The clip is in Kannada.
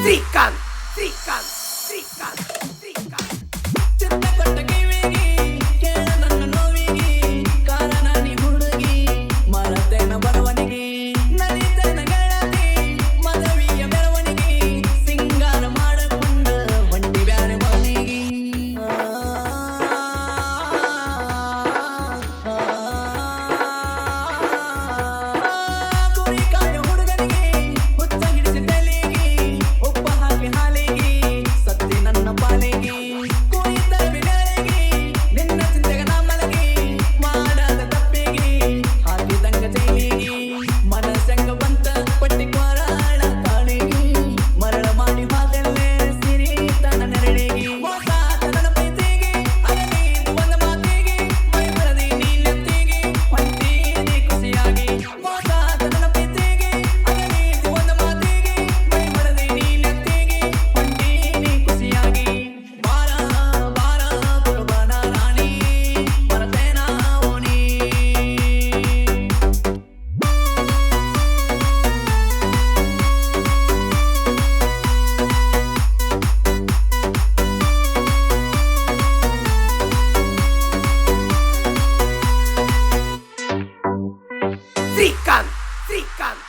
ಶ್ರೀಕಾಂತ್ ಶ್ರೀಕಾಂತ್ ಶ್ರೀಕಾಂತ್ ಶ್ರೀಕಾಂತ್ ಚಿತ್ತಪಟ್ಟ ಕಿವಿಗಿ ಕೇಳ ನನ್ನ ನೋವಿಗಿ ಕಾರಣ ನೀ ಹುಡುಗಿ ಮರತೇನ ಬರವನಿಗಿ ನಲಿತೇನ ಗೆಳತಿ ಮದವಿಯ ಬೆಳವಣಿಗಿ ಸಿಂಗಾರ ಮಾಡಕೊಂಡ ಹೊಂಟಿ ಬ್ಯಾರೆ ಮನೆಗಿ ಗುರಿಕಾಯ ಹುಡುಗನಿಗೆ ಹುಚ್ಚ ಹಿಡಿಸಿ ತಲೆಗಿ ಉಪ್ಪ ಹಾಕಿ ಹಾಲಿಗಿ ಸತ್ತಿ ನನ್ನ ಪಾಲಿಗಿ ಕುಣಿತ ಬಿಡಲಿಗಿ ನಿನ್ನ ಚಿಂತೆಗ ನಾ ಮಲಗಿ ಮಾಡಾದ ತಪ್ಪಿಗಿ ಹಾಕಿದಂಗ ಜೈಲಿಗಿ ಮನಸ್ಸಂಗ ಬಂತ ಪಟ್ಟಿ ಕೊರಾಳ ಕಾಳಿಗಿ ಮರಳ ಮಾಡಿ ಹೋದಲ್ಲೇ ಸಿರಿ ತನ ನೆರಳಿಗಿ ಮೋಸ ನನ್ನ ಪ್ರೀತಿಗಿ ಅಗಲಿ ಒಂದು ಮಾತಿಗಿ ಮೈ ಮರದಿ ನೀಲತ್ತಿಗಿ ಹೊಂಟೀನಿ ಖುಷಿಯಾಗಿ ಮೋಸ ನನ್ನ ಪ್ರೀತಿಗಿ ಅಗಲಿ ಒಂದು ಮಾತಿಗಿ ಮೈ ಮರದಿ ನೀಲತ್ತಿಗಿ ಹೊಂಟೀನಿ ಖುಷಿಯಾಗಿ ಬಾರ ಬಾರ ಕುರ್ಬಾನ ರಾಣಿ ಬರತೇನ ಓಣಿ ಶ್ರೀಕಾಂತ್ ಶ್ರೀಕಾಂತ್